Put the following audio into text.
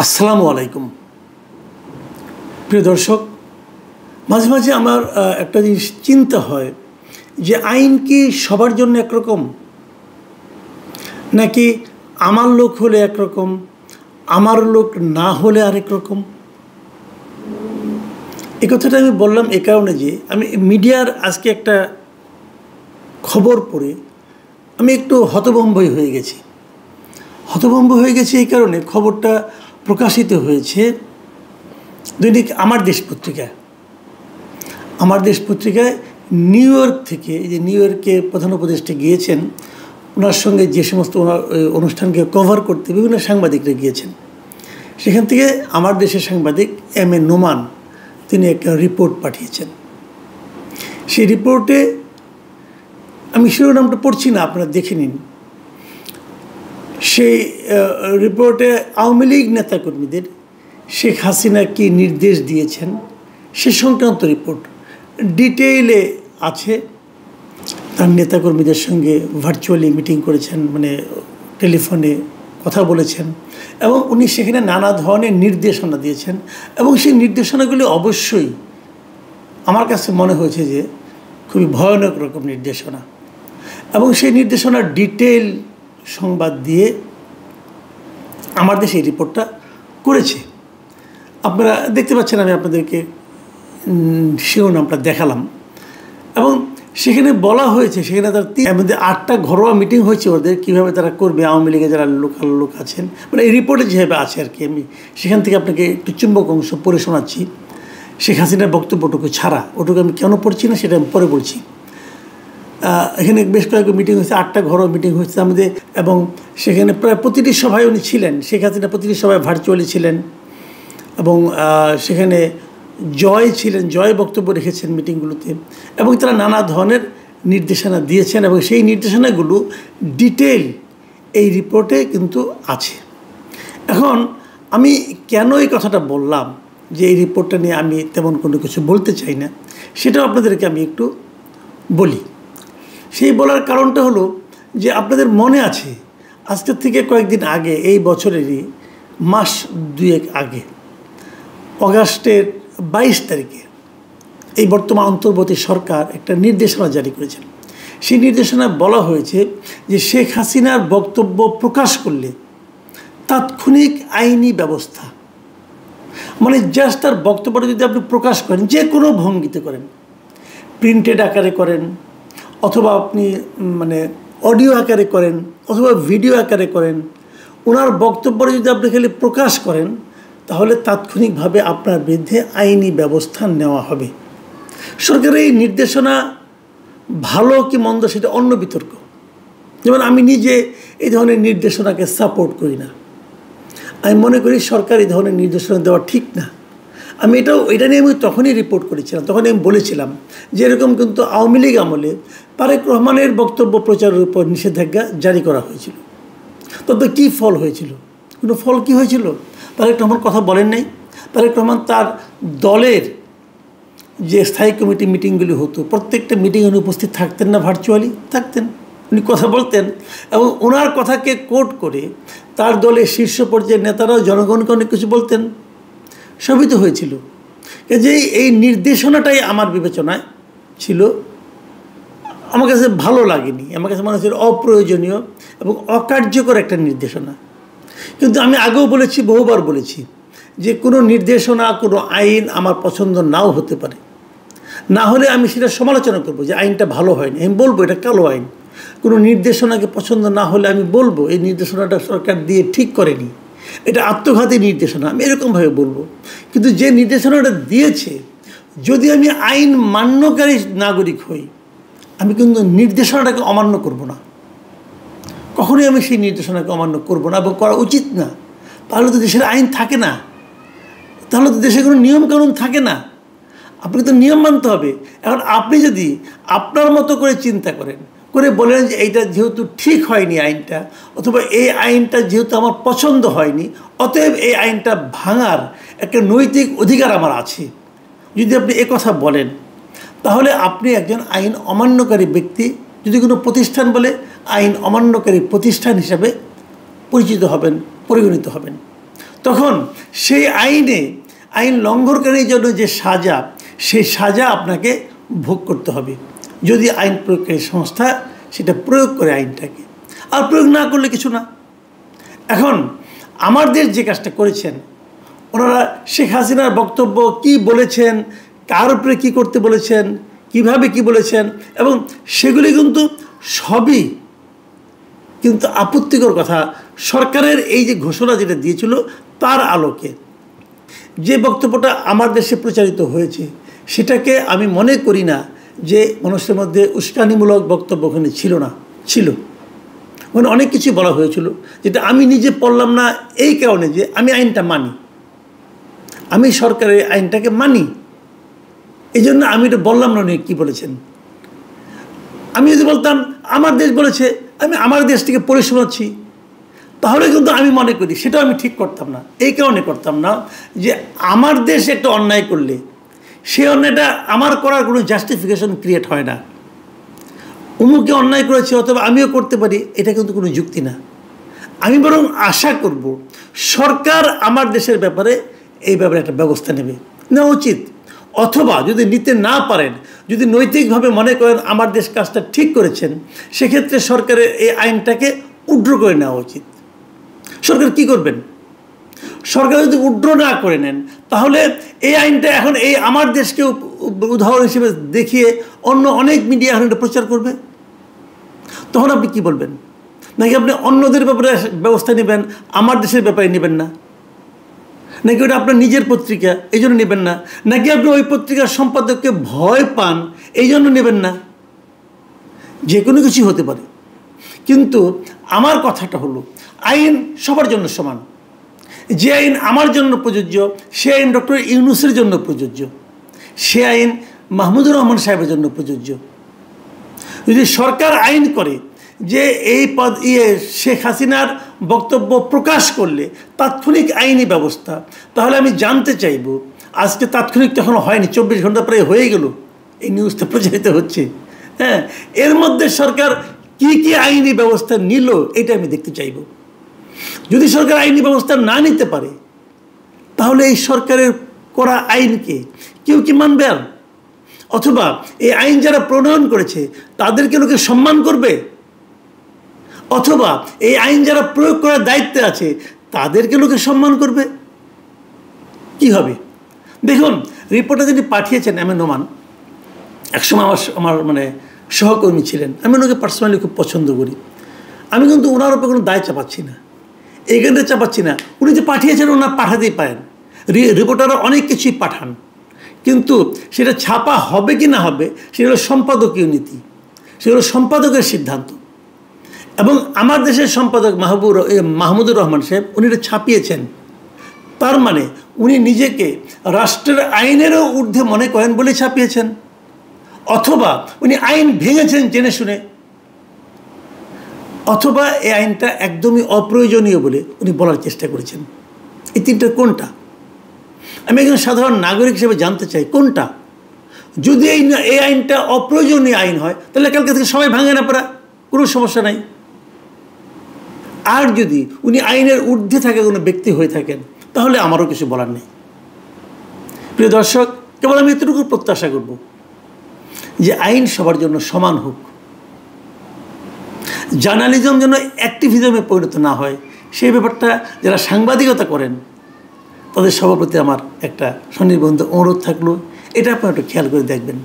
আসসালামু আলাইকুম প্রিয় দর্শক, মাঝে মাঝে আমার একটা জিনিস চিন্তা হয় যে আইন কি সবার জন্য একরকম, নাকি আমার লোক হলে একরকম, আমার লোক না হলে আরেক রকম। এই কথাটা আমি বললাম এ কারণে যে আমি মিডিয়ার আজকে একটা খবর পড়ে আমি একটু হতভম্বই হয়ে গেছি। এই কারণে খবরটা প্রকাশিত হয়েছে দৈনিক আমার দেশ পত্রিকায়। নিউ ইয়র্ক থেকে, যে নিউ ইয়র্কে প্রধান উপদেষ্টা গিয়েছেন, ওনার সঙ্গে যে সমস্ত ওনার অনুষ্ঠানকে কভার করতে বিভিন্ন সাংবাদিকরা গিয়েছেন, সেখান থেকে আমার দেশের সাংবাদিক এম এ নোমান তিনি একটা রিপোর্ট পাঠিয়েছেন। সেই রিপোর্টে আমি শিরোনামটা পড়ছি না, আপনারা দেখে নিন। সেই রিপোর্টে আওয়ামী লীগ নেতাকর্মীদের শেখ হাসিনা কি নির্দেশ দিয়েছেন সে সংক্রান্ত রিপোর্ট ডিটেইলে আছে। তার নেতাকর্মীদের সঙ্গে ভার্চুয়ালি মিটিং করেছেন, মানে টেলিফোনে কথা বলেছেন, এবং উনি সেখানে নানা ধরনের নির্দেশনা দিয়েছেন। এবং সেই নির্দেশনাগুলি অবশ্যই আমার কাছে মনে হয়েছে যে খুবই ভয়ানক রকম নির্দেশনা, এবং সেই নির্দেশনার ডিটেইল সংবাদ দিয়ে আমার দেশে এই রিপোর্টটা করেছে। আপনারা দেখতে পাচ্ছেন, আমি আপনাদেরকে শিরোনামটা দেখালাম। এবং সেখানে বলা হয়েছে, সেখানে তার 8টা ঘরোয়া মিটিং হয়েছে ওদের, কীভাবে তারা করবে, আওয়ামী লীগের যারা লোকাল লোক আছেন, মানে এই রিপোর্টে যেভাবে আছে আর কি। আমি সেখান থেকে আপনাকে একটু চুম্বক অংশ পড়ে শোনাচ্ছি, শেখ হাসিনার বক্তব্যটুকু ছাড়া। ওটুকু আমি কেন পড়ছি না সেটা আমি পরে বলছি। এখানে বেশ কয়েকটা মিটিং হয়েছে, 8টা ঘরোয়া মিটিং হয়েছে আমাদের, এবং সেখানে প্রায় প্রতিটি সভায় উনি ছিলেন। শেখ হাসিনা প্রতিটি সভায় ভার্চুয়ালি ছিলেন, এবং সেখানে জয় বক্তব্য রেখেছেন মিটিংগুলোতে, এবং তারা নানা ধরনের নির্দেশনা দিয়েছেন, এবং সেই নির্দেশনাগুলো ডিটেইল এই রিপোর্টে কিন্তু আছে। এখন আমি কেন এই কথাটা বললাম যে এই রিপোর্টটা নিয়ে আমি তেমন কোনো কিছু বলতে চাই না, সেটাও আপনাদেরকে আমি একটু বলি। সেই বলার কারণটা হলো যে আপনাদের মনে আছে আজকের থেকে কয়েকদিন আগে, এই বছরেরই মাস 2 আগে, অগাস্টের 22 তারিখে এই বর্তমান অন্তর্বর্তী সরকার একটা নির্দেশনা জারি করেছেন। সেই নির্দেশনায় বলা হয়েছে যে শেখ হাসিনার বক্তব্য প্রকাশ করলে তাৎক্ষণিক আইনি ব্যবস্থা, মানে জাস্ট তার বক্তব্যটা যদি আপনি প্রকাশ করেন, যে কোনো ভঙ্গিতে করেন, প্রিন্টেড আকারে করেন, অথবা আপনি মানে অডিও আকারে করেন, অথবা ভিডিও আকারে করেন, ওনার বক্তব্যটা যদি আপনি খালি প্রকাশ করেন, তাহলে তাৎক্ষণিকভাবে আপনার বিরুদ্ধে আইনি ব্যবস্থা নেওয়া হবে। সরকারের এই নির্দেশনা ভালো কি মন্দ সেটা অন্য বিতর্ক। যেমন আমি নিজে এই ধরনের নির্দেশনাকে সাপোর্ট করি না। আমি মনে করি সরকার এই ধরনের নির্দেশনা দেওয়া ঠিক না। এটা নিয়ে আমি তখনই রিপোর্ট করেছিলাম, তখনই আমি বলেছিলাম যে এরকম কিন্তু আওয়ামী লীগ আমলে তারেক রহমানের বক্তব্য প্রচারের উপর নিষেধাজ্ঞা জারি করা হয়েছিল। তবে কী ফল হয়েছিল? কোনো ফল কী হয়েছিল? তারেক রহমান কথা বলেন নাই। তারেক রহমান তার দলের যে স্থায়ী কমিটি মিটিংগুলি হতো, প্রত্যেকটা মিটিংয়ে উনি উপস্থিত থাকতেন না, ভার্চুয়ালি থাকতেন, উনি কথা বলতেন, এবং ওনার কথাকে কোট করে তার দলের শীর্ষ পর্যায়ের নেতারাও জনগণকে অনেক কিছু বলতেন। সবই তো হয়েছিল। যে এই নির্দেশনাটাই আমার বিবেচনায় ছিল, আমার কাছে ভালো লাগেনি, আমার কাছে মনে হচ্ছিল অপ্রয়োজনীয় এবং অকার্যকর একটা নির্দেশনা। কিন্তু আমি আগেও বলেছি, বহুবার বলেছি, যে কোনো নির্দেশনা, কোনো আইন আমার পছন্দ নাও হতে পারে, না হলে আমি সেটা সমালোচনা করব যে আইনটা ভালো হয়নি, আমি বলবো এটা কালো আইন। কোনো নির্দেশনাকে পছন্দ না হলে আমি বলবো এই নির্দেশনাটা সরকার দিয়ে ঠিক করেনি, এটা আত্মঘাতী নির্দেশনা, আমি এরকমভাবে বলবো। কিন্তু যে নির্দেশনাটা দিয়েছে, যদি আমি আইন মান্যকারী নাগরিক হই, আমি কিন্তু নির্দেশনাটাকে অমান্য করব না, কখনোই আমি সেই নির্দেশনাকে অমান্য করব না, এবং করা উচিত না। তাহলে তো দেশের আইন থাকে না, তাহলে তো দেশে কোনো নিয়মকানুন থাকে না। আপনাকে তো নিয়ম মানতে হবে। এখন আপনি যদি আপনার মতো করে চিন্তা করে বলেন যে এইটা যেহেতু ঠিক হয়নি আইনটা, অথবা এই আইনটা যেহেতু আমার পছন্দ হয়নি, অতএব এই আইনটা ভাঙার একটা নৈতিক অধিকার আমার আছে, যদি আপনি কথা বলেন, তাহলে আপনি একজন আইন অমান্যকারী ব্যক্তি। যদি কোনো প্রতিষ্ঠান বলে, আইন অমান্যকারী প্রতিষ্ঠান হিসাবে পরিচিত হবেন, পরিগণিত হবেন। তখন সেই আইন লঙ্ঘনকারীর জন্য যে সাজা, সেই সাজা আপনাকে ভোগ করতে হবে যদি আইন প্রয়োগকারী সংস্থা সেটা প্রয়োগ করে আইনটাকে। আর প্রয়োগ না করলে কিছু না। এখন আমার দেশ যে কাজটা করেছেন, ওনারা শেখ হাসিনার বক্তব্য কি বলেছেন, কার উপরে কী করতে বলেছেন, কিভাবে কি বলেছেন, এবং সেগুলি কিন্তু সবই কিন্তু আপত্তিকর কথা। সরকারের এই যে ঘোষণা যেটা দিয়েছিল তার আলোকে যে বক্তব্যটা আমার দেশে প্রচারিত হয়েছে, সেটাকে আমি মনে করি না যে মানুষের মধ্যে উস্কানিমূলক বক্তব্য ওখানে ছিল না, ছিল। ওখানে অনেক কিছু বলা হয়েছিল যেটা আমি নিজে পড়লাম না, এই কারণে যে আমি আইনটা মানি, আমি সরকারের আইনটাকে মানি, এই জন্য আমি এটা বললাম না উনি কী বলেছেন। আমি যদি বলতাম আমার দেশ বলেছে, আমি আমার দেশ থেকে পড়ে শোনাচ্ছি, তাহলে কিন্তু আমি মনে করি সেটাও আমি ঠিক করতাম না। এই কারণে করতাম না যে আমার দেশ একটা অন্যায় করলে সেই অন্যায়টা আমার করার কোনো জাস্টিফিকেশন ক্রিয়েট হয় না। অমুকে অন্যায় করেছে অথবা আমিও করতে পারি, এটা কিন্তু কোনো যুক্তি না। আমি বরং আশা করব সরকার আমার দেশের ব্যাপারে এই ব্যাপারে একটা ব্যবস্থা নেওয়া উচিত। অথবা যদি নিতে না পারেন, যদি নৈতিকভাবে মনে করেন আমার দেশ কাজটা ঠিক করেছেন, সেক্ষেত্রে সরকারের এই আইনটাকে উড্র করে নেওয়া উচিত। সরকার কি করবেন? সরকার যদি উড্র না করে নেন, তাহলে এই আইনটা এখন এই আমার দেশকে উদাহরণ হিসেবে দেখিয়ে অন্য অনেক মিডিয়া এখন এটা প্রচার করবে। তখন আপনি কি বলবেন? নাকি আপনি অন্যদের ব্যাপারে ব্যবস্থা নেবেন, আমার দেশের ব্যাপারে নেবেন না? নাকি ওটা আপনার নিজের পত্রিকা এই জন্য নেবেন না? নাকি আপনি ওই পত্রিকার সম্পাদককে ভয় পান এই জন্য নেবেন না? যে কোনো কিছু হতে পারে। কিন্তু আমার কথাটা হলো আইন সবার জন্য সমান। যে আইন আমার জন্য প্রযোজ্য সে আইন ডক্টর ইউনূসের জন্য প্রযোজ্য, সে আইন মাহমুদুর রহমান সাহেবের জন্য প্রযোজ্য। যদি সরকার আইন করে যে এই শেখ হাসিনার বক্তব্য প্রকাশ করলে তাৎক্ষণিক আইনি ব্যবস্থা, তাহলে আমি জানতে চাইব, আজকে তাৎক্ষণিক তো এখনো হয়নি, 24 ঘন্টা প্রায় হয়ে গেল এই নিউজটা প্রচারিত হচ্ছে, হ্যাঁ, এর মধ্যে সরকার কি কি আইনি ব্যবস্থা নিল এটা আমি দেখতে চাইব। যদি সরকার আইনি ব্যবস্থা না নিতে পারে, তাহলে এই সরকারের করা আইনকে কেউ কি মানবে? আর অথবা এই আইন যারা প্রণয়ন করেছে তাদেরকে লোকে সম্মান করবে? অথবা এই আইন যারা প্রয়োগ করার দায়িত্বে আছে তাদেরকে লোকে সম্মান করবে? কি হবে? দেখুন, রিপোর্টটা যিনি পাঠিয়েছেন এম এ নোমান, একসময় আমার মানে সহকর্মী ছিলেন, আমি ওনাকে পার্সোনালি খুব পছন্দ করি। আমি কিন্তু ওনার উপর কোনো দায় চাপাচ্ছি না, এইখানে চাপাচ্ছি না। উনি যে পাঠিয়েছেন ওনার পাঠাতেই পারেন, রিপোর্টাররা অনেক কিছুই পাঠান, কিন্তু সেটা ছাপা হবে কি না হবে সেগুলো সম্পাদকীয় নীতি, সেগুলো সম্পাদকের সিদ্ধান্ত। এবং আমার দেশের সম্পাদক মাহমুদুর রহমান সাহেব উনি এটা ছাপিয়েছেন, তার মানে উনি নিজেকে রাষ্ট্রের আইনেরও ঊর্ধ্বে মনে করেন বলে ছাপিয়েছেন, অথবা উনি আইন ভেঙেছেন জেনে শুনে, অথবা এই আইনটা একদমই অপ্রয়োজনীয় বলে উনি বলার চেষ্টা করেছেন। এই তিনটা কোনটা? আমি একজন সাধারণ নাগরিক হিসেবে জানতে চাই কোনটা। যদি এই আইনটা অপ্রয়োজনীয় আইন হয় তাহলে কালকে থেকে সবাই ভাঙে না পারা, কোনো সমস্যা নাই। আর যদি উনি আইনের ঊর্ধ্বে থাকা কোনো ব্যক্তি হয়ে থাকেন তাহলে আমারও কিছু বলার নেই। প্রিয় দর্শক, কেবল আমি এতটুকু প্রত্যাশা করব যে আইন সবার জন্য সমান হোক, জার্নালিজম যেন অ্যাক্টিভিজমে পরিণত না হয়, সেই ব্যাপারটা যারা সাংবাদিকতা করেন তাদের সবার প্রতি আমার একটা সনির্বন্ধ অনুরোধ থাকলো, এটা আপনারা একটু খেয়াল করে দেখবেন।